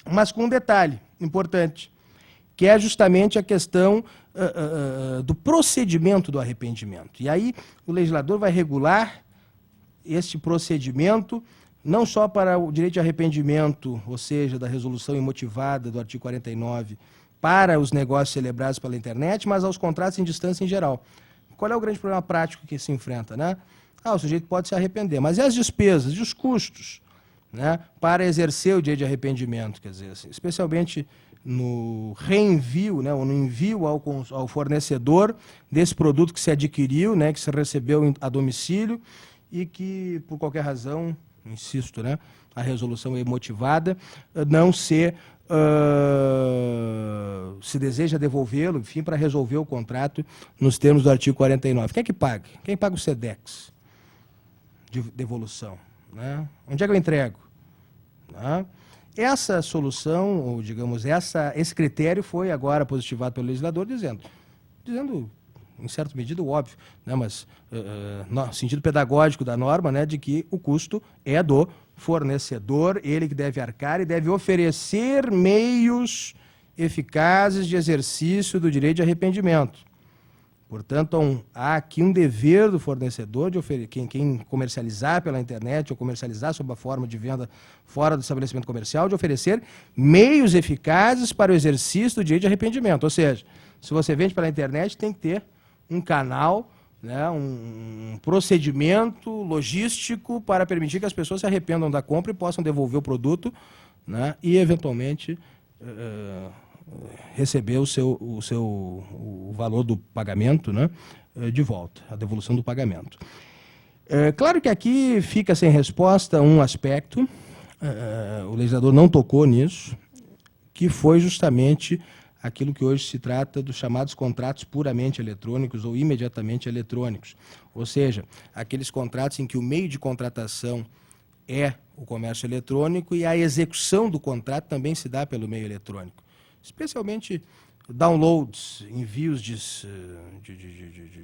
mas com um detalhe importante, que é justamente a questão do procedimento do arrependimento. E aí o legislador vai regular este procedimento, não só para o direito de arrependimento, ou seja, da resolução imotivada do artigo 49, para os negócios celebrados pela internet, mas aos contratos em distância em geral. Qual é o grande problema prático que se enfrenta, né? O sujeito pode se arrepender, mas e as despesas e os custos, né, para exercer o direito de arrependimento? Quer dizer, assim, especialmente no reenvio, né, ou no envio ao fornecedor desse produto que se adquiriu, né, que se recebeu a domicílio e que, por qualquer razão, insisto, né, a resolução é motivada, não se deseja devolvê-lo, enfim, para resolver o contrato nos termos do artigo 49. Quem é que paga? Quem paga o SEDEX de devolução? Né? Onde é que eu entrego? Né? Essa solução, ou digamos, esse critério foi agora positivado pelo legislador, dizendo em certa medida, o óbvio, né, mas no sentido pedagógico da norma, né, de que o custo é do fornecedor, ele que deve arcar e deve oferecer meios eficazes de exercício do direito de arrependimento. Portanto, há aqui um dever do fornecedor, de quem comercializar pela internet ou comercializar sob a forma de venda fora do estabelecimento comercial, de oferecer meios eficazes para o exercício do direito de arrependimento. Ou seja, se você vende pela internet, tem que ter um canal, né, um procedimento logístico para permitir que as pessoas se arrependam da compra e possam devolver o produto, né, e, eventualmente, receber o valor do pagamento, né, de volta, a devolução do pagamento. Claro que aqui fica sem resposta um aspecto, o legislador não tocou nisso, que foi justamente aquilo que hoje se trata dos chamados contratos puramente eletrônicos ou imediatamente eletrônicos. Ou seja, aqueles contratos em que o meio de contratação é o comércio eletrônico e a execução do contrato também se dá pelo meio eletrônico. Especialmente downloads, envios de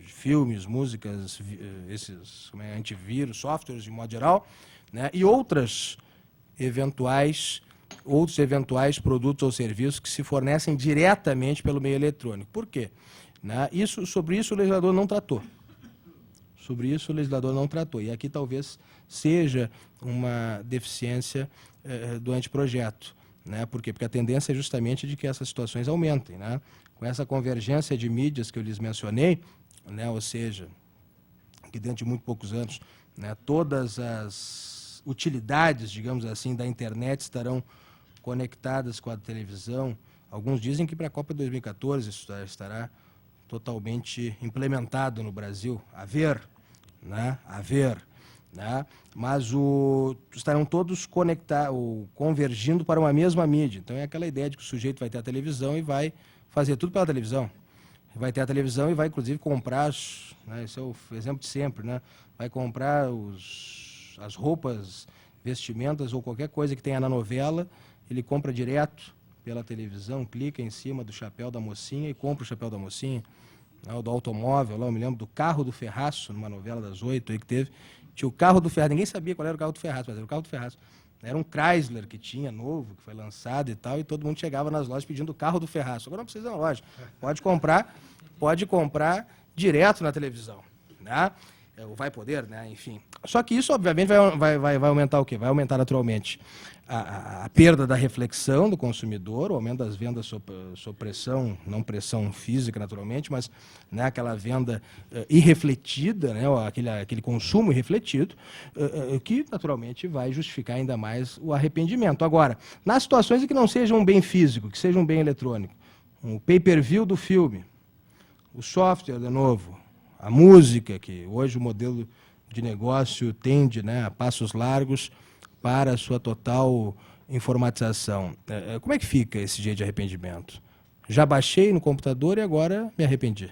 filmes, músicas, esses antivírus, softwares de modo geral, né, e outros eventuais produtos ou serviços que se fornecem diretamente pelo meio eletrônico. Por quê? Né, sobre isso o legislador não tratou. E aqui talvez seja uma deficiência do anteprojeto. Né? Por quê? Porque a tendência é justamente de que essas situações aumentem. Né? Com essa convergência de mídias que eu lhes mencionei, né? Ou seja, que dentro de muito poucos anos, né, todas as utilidades, digamos assim, da internet estarão conectadas com a televisão. Alguns dizem que para a Copa 2014 isso estará totalmente implementado no Brasil. A ver, né? Né? Mas estarão todos convergindo para uma mesma mídia. Então é aquela ideia de que o sujeito vai ter a televisão e vai fazer tudo pela televisão. Vai ter a televisão e vai, inclusive, comprar, né? Esse é o exemplo de sempre, né? Vai comprar as roupas, vestimentas ou qualquer coisa que tenha na novela, ele compra direto pela televisão, clica em cima do chapéu da mocinha e compra o chapéu da mocinha. Né? Do automóvel, lá eu me lembro do carro do Ferraço, numa novela das 8 aí que teve. Tinha o carro do Ferraço, ninguém sabia qual era o carro do Ferraço, mas era o carro do Ferraço. Era um Chrysler que tinha, novo, que foi lançado e tal, e todo mundo chegava nas lojas pedindo o carro do Ferraço. Agora não precisa ir na loja, pode comprar direto na televisão, né? Vai poder, né? Enfim. Só que isso, obviamente, vai aumentar o quê? Vai aumentar naturalmente a perda da reflexão do consumidor, o aumento das vendas sob pressão, não pressão física, naturalmente, mas, né, aquela venda irrefletida, né, aquele consumo irrefletido, que, naturalmente, vai justificar ainda mais o arrependimento. Agora, nas situações em que não seja um bem físico, que seja um bem eletrônico, o pay-per-view do filme, o software, de novo, a música, que hoje o modelo de negócio tende, né, a passos largos para a sua total informatização. Como é que fica esse jeito de arrependimento? Já baixei no computador e agora me arrependi.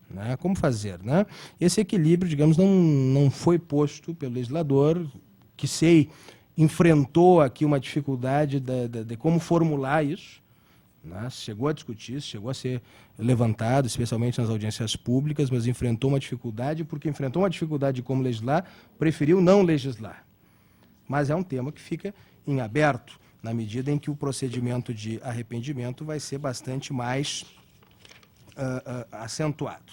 Né? Como fazer? Né? Esse equilíbrio, digamos, não foi posto pelo legislador, que enfrentou aqui uma dificuldade de como formular isso. Né? Chegou a discutir, chegou a ser levantado, especialmente nas audiências públicas, mas enfrentou uma dificuldade, porque enfrentou uma dificuldade de como legislar, preferiu não legislar. Mas é um tema que fica em aberto, na medida em que o procedimento de arrependimento vai ser bastante mais acentuado.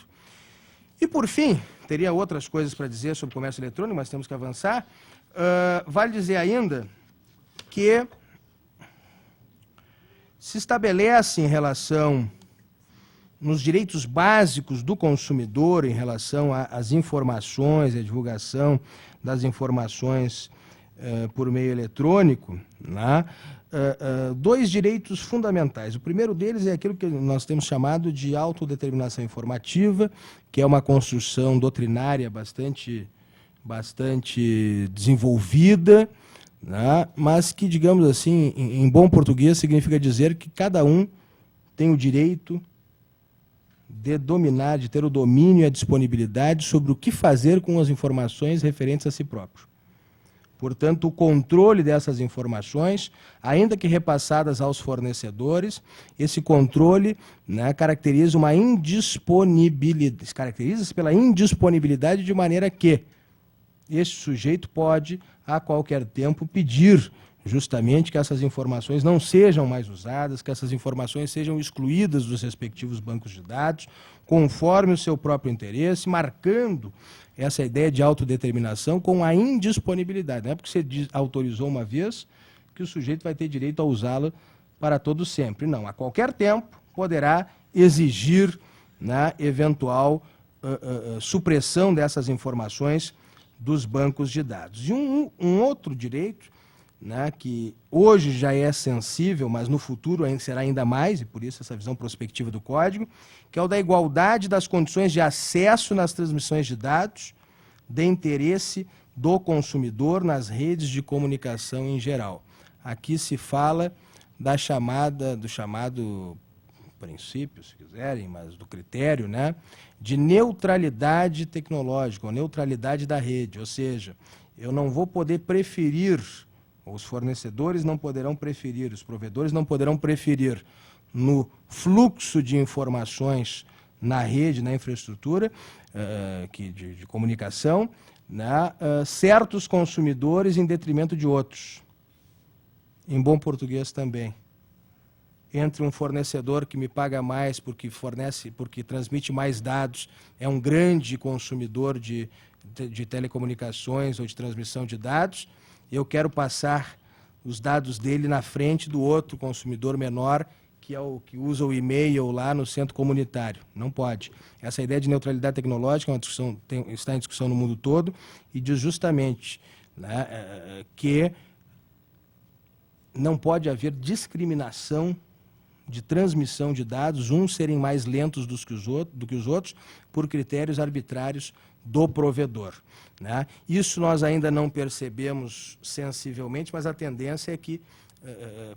E, por fim, teria outras coisas para dizer sobre o comércio eletrônico, mas temos que avançar. Vale dizer ainda que se estabelece em relação nos direitos básicos do consumidor em relação às informações, à divulgação das informações por meio eletrônico, né? Dois direitos fundamentais. O primeiro deles é aquilo que nós temos chamado de autodeterminação informativa, que é uma construção doutrinária bastante desenvolvida, né? Mas que, digamos assim, em bom português, significa dizer que cada um tem o direito de dominar, de ter o domínio e a disponibilidade sobre o que fazer com as informações referentes a si próprio. Portanto, o controle dessas informações, ainda que repassadas aos fornecedores, esse controle, né, caracteriza caracteriza-se pela indisponibilidade, de maneira que este sujeito pode, a qualquer tempo, pedir justamente que essas informações não sejam mais usadas, que essas informações sejam excluídas dos respectivos bancos de dados, conforme o seu próprio interesse, marcando essa ideia de autodeterminação com a indisponibilidade. Não é porque você autorizou uma vez que o sujeito vai ter direito a usá-la para todo sempre. Não, a qualquer tempo poderá exigir, né, eventual supressão dessas informações dos bancos de dados. E um outro direito, né, que hoje já é sensível, mas no futuro será ainda mais, e por isso essa visão prospectiva do Código, que é o da igualdade das condições de acesso nas transmissões de dados de interesse do consumidor nas redes de comunicação em geral. Aqui se fala do chamado princípio, se quiserem, mas do critério, né, de neutralidade tecnológica, ou neutralidade da rede, ou seja, eu não vou poder preferir, os fornecedores não poderão preferir, os provedores não poderão preferir no fluxo de informações na rede, na infraestrutura de comunicação, né, certos consumidores em detrimento de outros. Em bom português também. Entre um fornecedor que me paga mais porque transmite mais dados, é um grande consumidor de telecomunicações ou de transmissão de dados, eu quero passar os dados dele na frente do outro consumidor menor, que é o que usa o e-mail lá no centro comunitário. Não pode. Essa ideia de neutralidade tecnológica é uma discussão, está em discussão no mundo todo e diz justamente, né, que não pode haver discriminação de transmissão de dados, uns serem mais lentos do que os outros, por critérios arbitrários do provedor, né? Isso nós ainda não percebemos sensivelmente, mas a tendência é que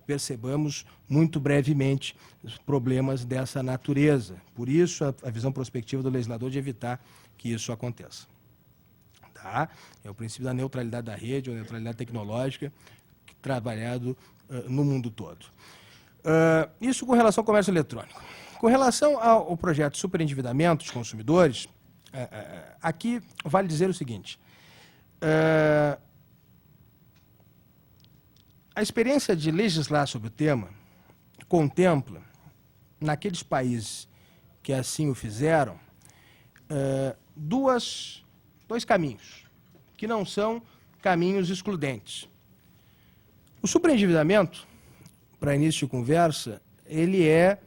percebamos muito brevemente os problemas dessa natureza. Por isso, a visão prospectiva do legislador de evitar que isso aconteça. Tá? É o princípio da neutralidade da rede, ou neutralidade tecnológica, trabalhado no mundo todo. Isso com relação ao comércio eletrônico. Com relação ao projeto de superendividamento dos consumidores, aqui vale dizer o seguinte: a experiência de legislar sobre o tema contempla, naqueles países que assim o fizeram, dois caminhos, que não são caminhos excludentes. O superendividamento, para início de conversa, ele é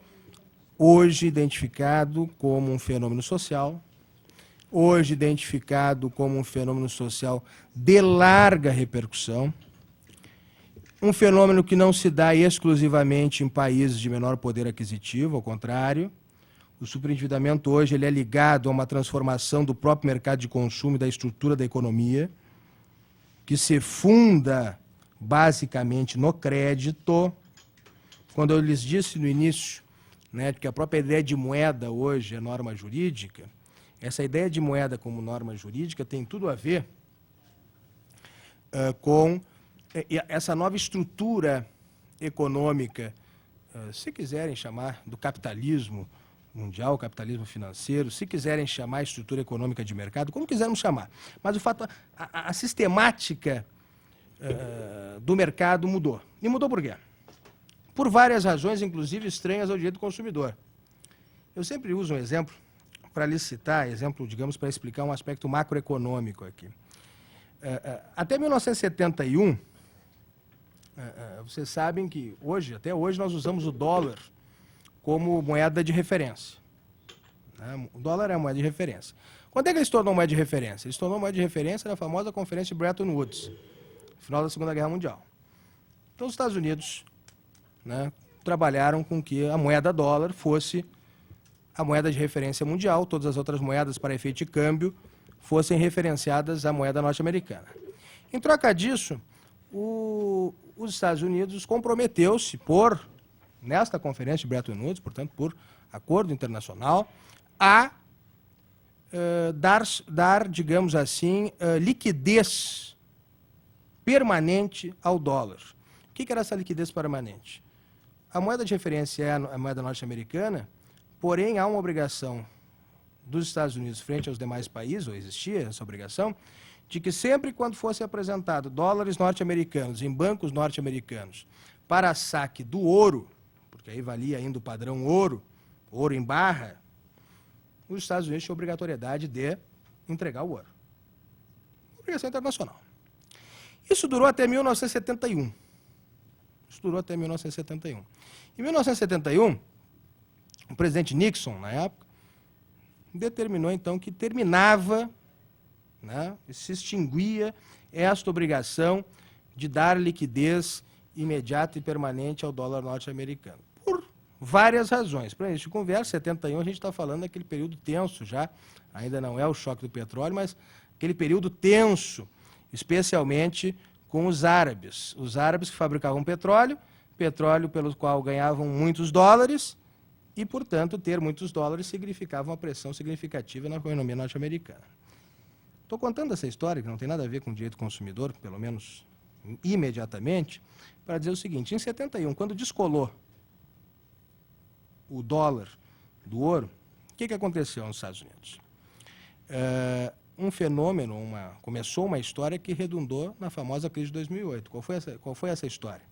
hoje identificado como um fenômeno social, hoje identificado como um fenômeno social de larga repercussão, um fenômeno que não se dá exclusivamente em países de menor poder aquisitivo, ao contrário. O superendividamento hoje ele é ligado a uma transformação do próprio mercado de consumo e da estrutura da economia, que se funda basicamente no crédito. Quando eu lhes disse no início, né, que a própria ideia de moeda hoje é norma jurídica, essa ideia de moeda como norma jurídica tem tudo a ver com essa nova estrutura econômica, se quiserem chamar do capitalismo mundial, capitalismo financeiro, se quiserem chamar estrutura econômica de mercado, como quisermos chamar. Mas o fato, a sistemática do mercado mudou. E mudou por quê? Por várias razões, inclusive estranhas ao direito do consumidor. Eu sempre uso um exemplo para lhe citar, digamos, para explicar um aspecto macroeconômico aqui. Até 1971, vocês sabem que até hoje, nós usamos o dólar como moeda de referência. Né? O dólar é a moeda de referência. Quando é que ele se tornou moeda de referência? Ele se tornou moeda de referência na famosa Conferência de Bretton Woods, no final da Segunda Guerra Mundial. Então, os Estados Unidos, né, trabalharam com que a moeda dólar fosse a moeda de referência mundial, todas as outras moedas para efeito de câmbio fossem referenciadas à moeda norte-americana. Em troca disso, os Estados Unidos comprometeu-se nesta conferência de Bretton Woods, portanto, por acordo internacional, a dar, digamos assim, liquidez permanente ao dólar. O que era essa liquidez permanente? A moeda de referência é a moeda norte-americana, porém há uma obrigação dos Estados Unidos frente aos demais países, ou existia essa obrigação, de que sempre quando fosse apresentado dólares norte-americanos em bancos norte-americanos para saque do ouro, porque aí valia ainda o padrão ouro em barra, os Estados Unidos tinham obrigatoriedade de entregar o ouro. Obrigação internacional. Isso durou até 1971. Em 1971, o presidente Nixon, na época, determinou, então, que terminava, né, se extinguia esta obrigação de dar liquidez imediata e permanente ao dólar norte-americano. Por várias razões. Para início de conversa, 71, a gente está falando daquele período tenso já, ainda não é o choque do petróleo, mas aquele período tenso, especialmente com os árabes. Os árabes que fabricavam petróleo pelo qual ganhavam muitos dólares, e, portanto, ter muitos dólares significava uma pressão significativa na economia norte-americana. Estou contando essa história, que não tem nada a ver com o direito do consumidor, pelo menos imediatamente, para dizer o seguinte: em 71, quando descolou o dólar do ouro, o que aconteceu nos Estados Unidos? Um fenômeno, começou uma história que redundou na famosa crise de 2008. Qual foi essa história?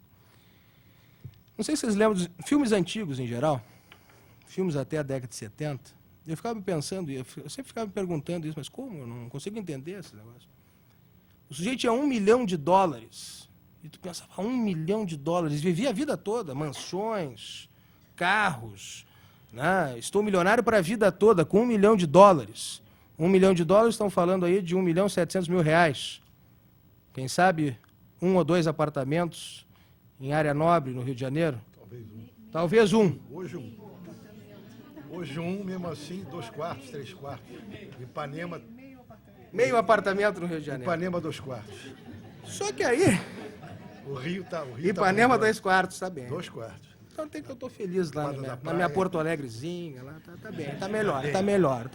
Não sei se vocês lembram de filmes antigos em geral, filmes até a década de 70, eu ficava pensando, eu sempre ficava me perguntando isso, mas como? Eu não consigo entender esse negócio. O sujeito tinha $1 milhão, e tu pensava, $1 milhão, vivia a vida toda, mansões, carros, né? Estou milionário para a vida toda, com $1 milhão. $1 milhão, estão falando aí de R$1.700.000. Quem sabe 1 ou 2 apartamentos em área nobre, no Rio de Janeiro? Talvez um. Hoje um, mesmo assim, 2 quartos, 3 quartos. Ipanema... Meio apartamento no Rio de Janeiro. Ipanema, 2 quartos. Só que aí... O Rio Ipanema, 2 quartos, tá bem. 2 quartos. Então tem que eu estou feliz lá na minha Porto Alegrezinha, lá tá bem, tá melhor.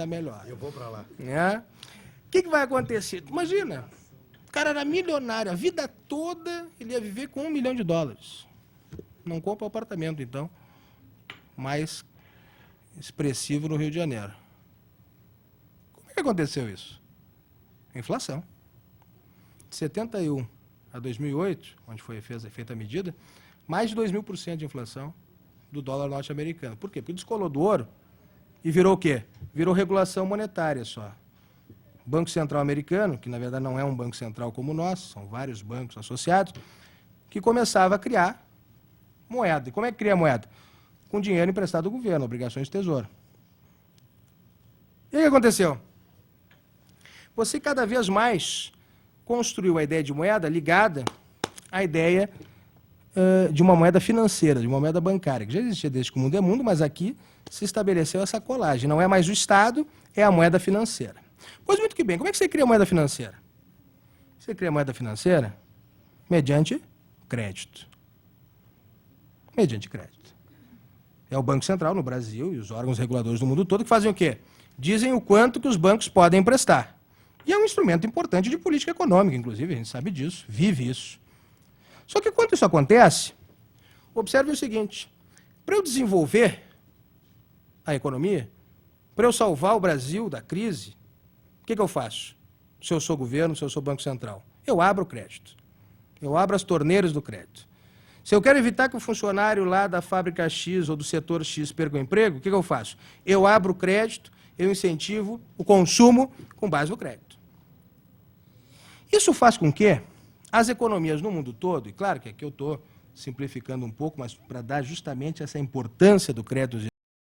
Eu vou para lá. O que vai acontecer? Imagina, o cara era milionário, a vida toda ele ia viver com $1 milhão. Não compra o apartamento, então, mais expressivo no Rio de Janeiro. Como é que aconteceu isso? A inflação. De 71 a 2008, onde foi feita a medida, mais de 2.000% de inflação do dólar norte-americano. Por quê? Porque descolou do ouro e virou o quê? Virou regulação monetária só. O Banco Central americano, que na verdade não é um banco central como o nosso, são vários bancos associados, que começava a criar moeda. E como é que cria moeda? Com dinheiro emprestado do governo, obrigações de tesouro. E o que aconteceu? Você cada vez mais construiu a ideia de moeda ligada à ideia de uma moeda financeira, de uma moeda bancária, que já existia desde que o mundo é mundo, mas aqui se estabeleceu essa colagem. Não é mais o Estado, é a moeda financeira. Pois muito que bem, como é que você cria a moeda financeira? Você cria a moeda financeira mediante crédito. Mediante crédito. É o Banco Central no Brasil e os órgãos reguladores do mundo todo que fazem o quê? Dizem o quanto que os bancos podem emprestar. E é um instrumento importante de política econômica, inclusive, a gente sabe disso, vive isso. Só que quando isso acontece, observe o seguinte, para eu desenvolver a economia, para eu salvar o Brasil da crise, o que eu faço? Se eu sou governo, se eu sou Banco Central? Eu abro o crédito. Eu abro as torneiras do crédito. Se eu quero evitar que o funcionário lá da fábrica X ou do setor X perca o emprego, o que eu faço? Eu abro o crédito, eu incentivo o consumo com base no crédito. Isso faz com que as economias no mundo todo, e claro que aqui eu estou simplificando um pouco, mas para dar justamente essa importância do crédito